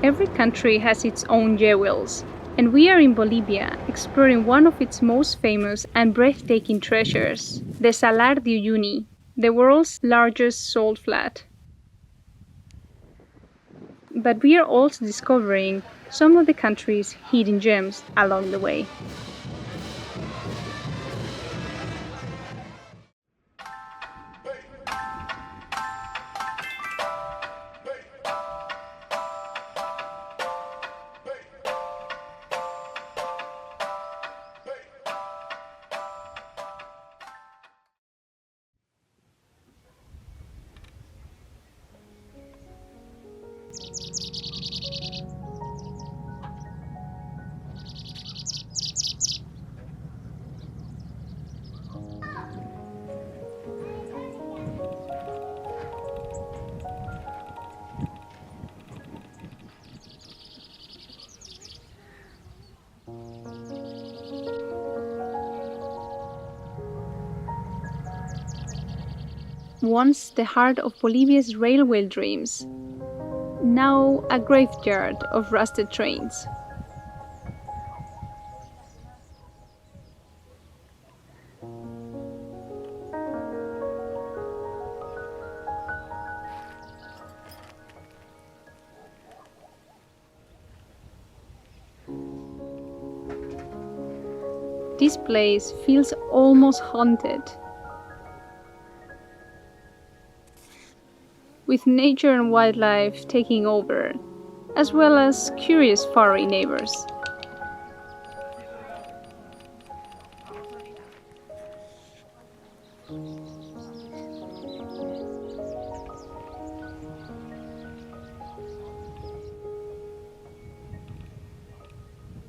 Every country has its own jewels, and we are in Bolivia, exploring one of its most famous and breathtaking treasures, the Salar de Uyuni, the world's largest salt flat. But we are also discovering some of the country's hidden gems along the way. Once the heart of Bolivia's railway dreams, now a graveyard of rusted trains. This place feels almost haunted, with nature and wildlife taking over, as well as curious furry neighbors.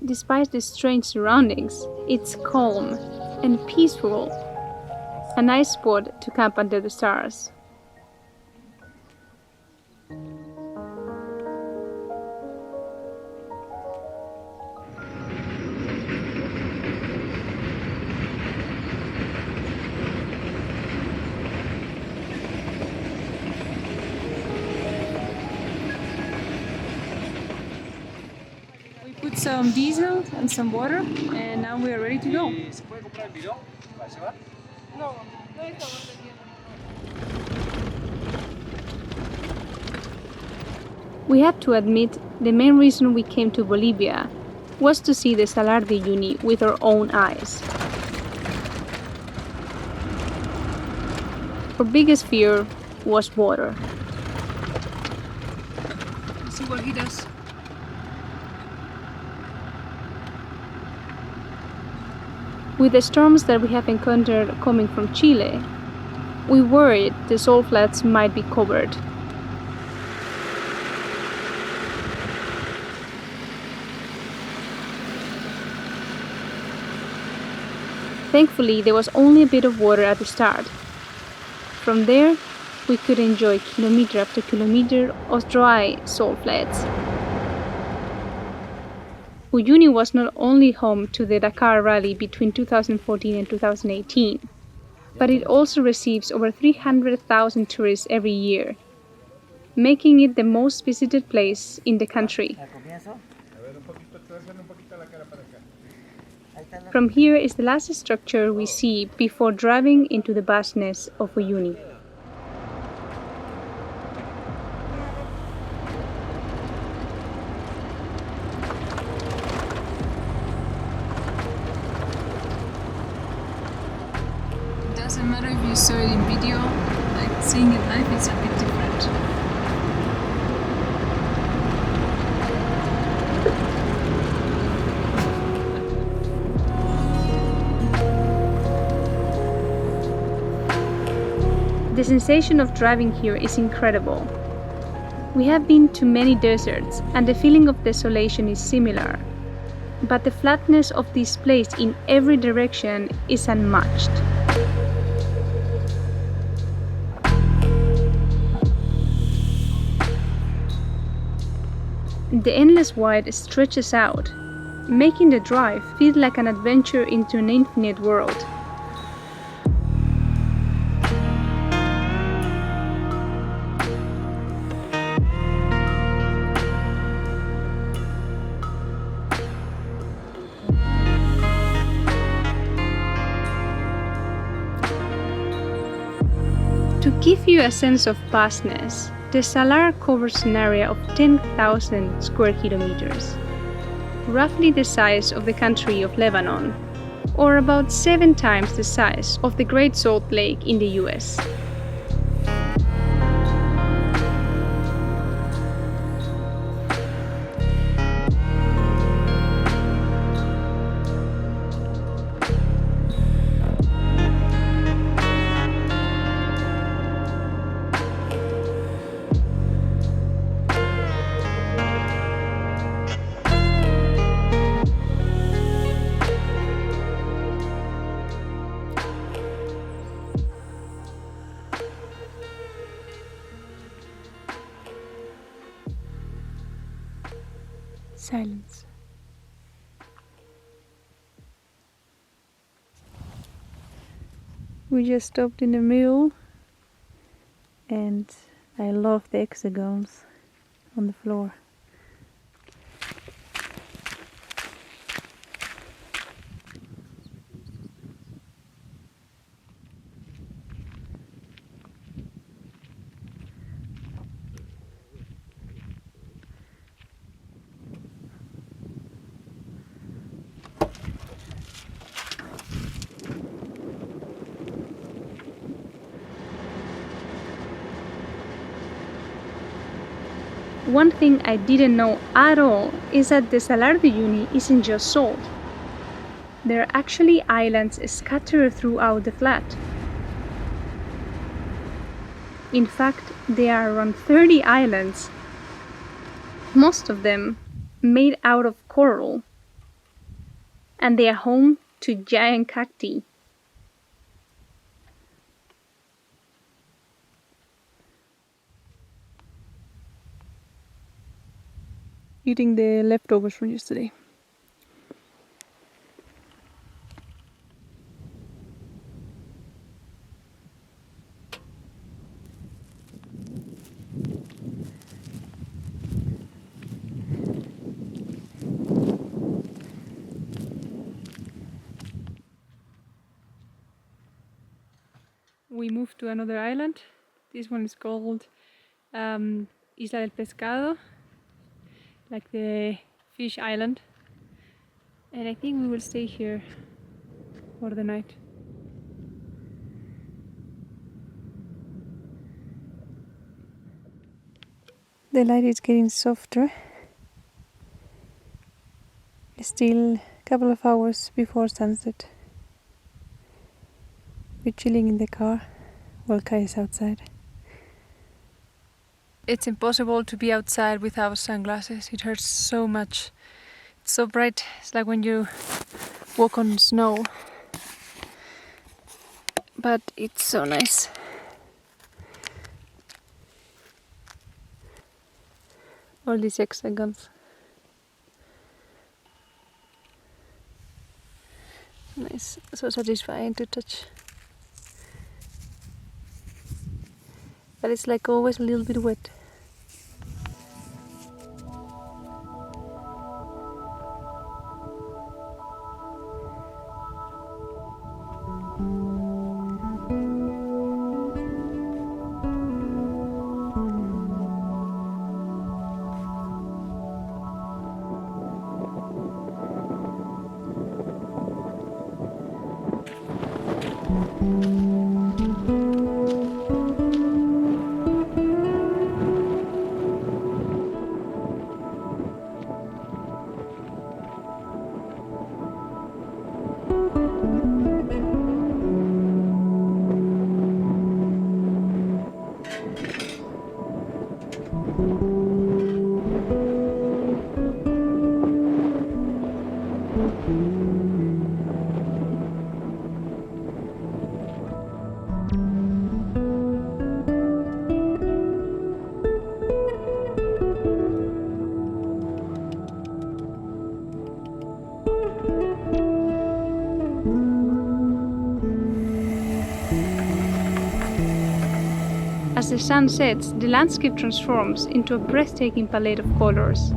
Despite the strange surroundings, it's calm and peaceful, a nice spot to camp under the stars. Put some diesel and some water, and now we are ready to go. We have to admit, the main reason we came to Bolivia was to see the Salar de Uyuni with our own eyes. Our biggest fear was water. Let's see what he does. With the storms that we have encountered coming from Chile, we worried the salt flats might be covered. Thankfully, there was only a bit of water at the start. From there, we could enjoy kilometer after kilometer of dry salt flats. Uyuni was not only home to the Dakar Rally between 2014 and 2018, but it also receives over 300,000 tourists every year, making it the most visited place in the country. From here is the last structure we see before driving into the vastness of Uyuni. Doesn't matter if you saw it in video, like seeing it live, it's a bit different. The sensation of driving here is incredible. We have been to many deserts, and the feeling of desolation is similar. But the flatness of this place in every direction is unmatched. The endless wide stretches out, making the drive feel like an adventure into an infinite world. give you a sense of vastness, the Salar covers an area of 10,000 square kilometers, roughly the size of the country of Lebanon, or about 7 times the size of the Great Salt Lake in the US. Silence. We just stopped in the middle, and I love the hexagons on the floor. One thing I didn't know at all is that the Salar de Uyuni isn't just salt. There are actually islands scattered throughout the flat. In fact, there are around 30 islands, most of them made out of coral, and they are home to giant cacti. Eating the leftovers from yesterday. We moved to another island. This one is called Isla del Pescado, like the fish island. And I think we will stay here for the night. The light is getting softer. It's still a couple of hours before sunset. We're chilling in the car while Kai is outside. It's impossible to be outside without sunglasses. It hurts so much. It's so bright. It's like when you walk on snow. But it's so nice. All these hexagons. Nice, so satisfying to touch. But it's like always a little bit wet. As the sun sets, the landscape transforms into a breathtaking palette of colors.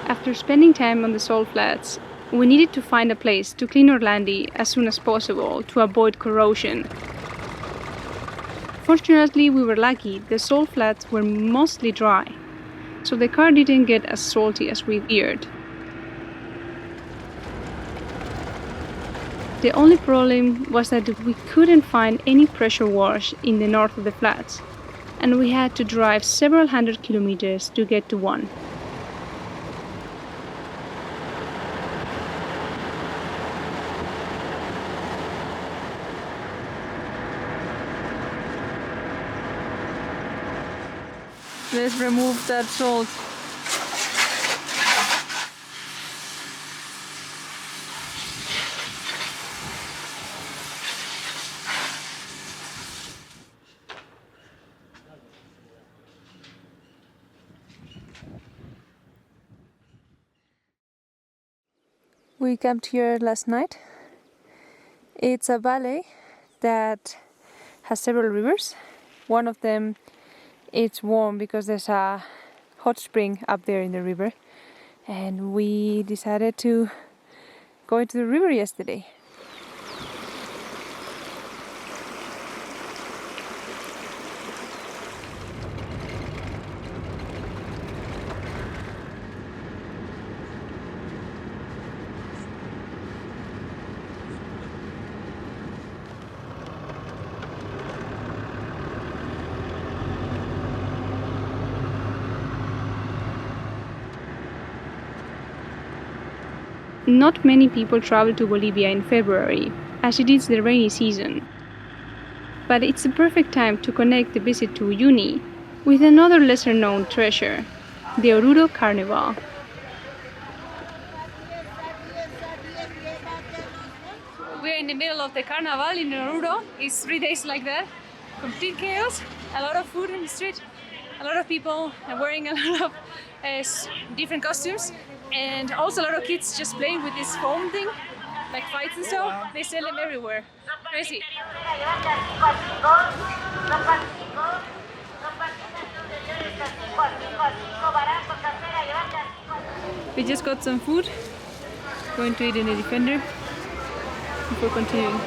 After spending time on the salt flats, we needed to find a place to clean Orlandi as soon as possible to avoid corrosion. Fortunately, we were lucky, the salt flats were mostly dry, so the car didn't get as salty as we feared. The only problem was that we couldn't find any pressure wash in the north of the flats, and we had to drive several hundred kilometers to get to one. Let's remove that salt. We camped here last night. It's a valley that has several rivers. One of them it's warm because there's a hot spring up there in the river, and we decided to go into the river yesterday. Not many people travel to Bolivia in February, as it is the rainy season. But it's a perfect time to connect the visit to Uyuni with another lesser-known treasure, the Oruro Carnival. We're in the middle of the Carnival in Oruro. It's 3 days like that. Complete chaos, a lot of food in the street, a lot of people wearing a lot of different costumes, and also a lot of kids just playing with this foam thing, like fights and stuff. They sell them everywhere. Crazy. We just got some food. Going to eat in a Defender before continuing.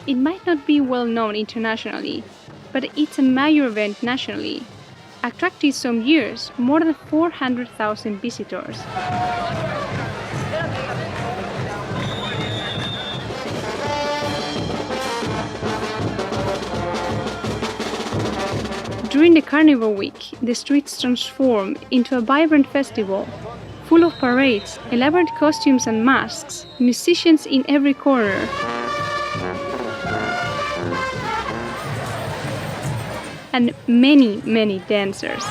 It might not be well known internationally, but it's a major event nationally, attracting some years more than 400,000 visitors. During the Carnival week, the streets transform into a vibrant festival, full of parades, elaborate costumes and masks, musicians in every corner. And many, many dancers.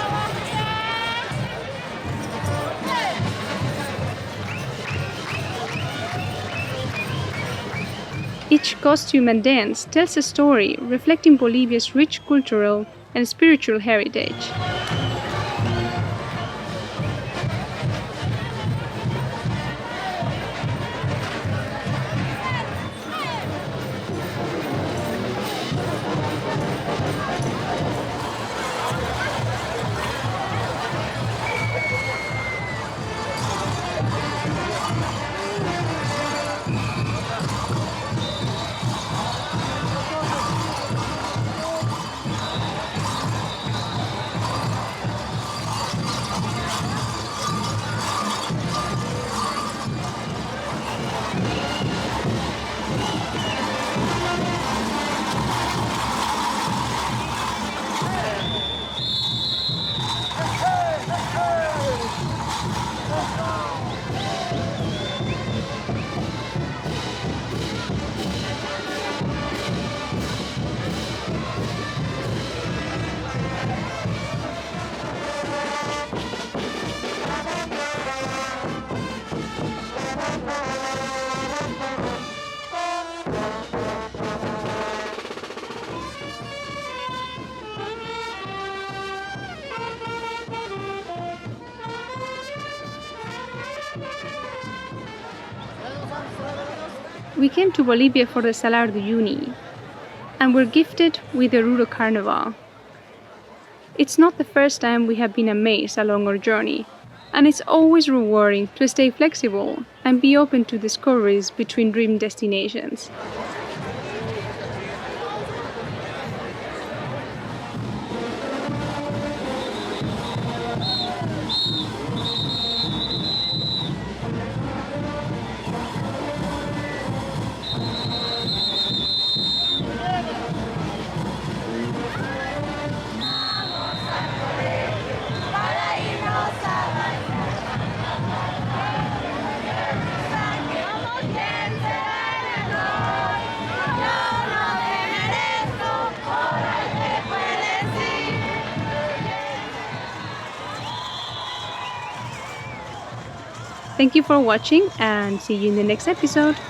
Each costume and dance tells a story reflecting Bolivia's rich cultural and spiritual heritage. We came to Bolivia for the Salar de Uyuni and were gifted with the Oruro Carnival. It's not the first time we have been amazed along our journey, and it's always rewarding to stay flexible and be open to discoveries between dream destinations. Thank you for watching and see you in the next episode.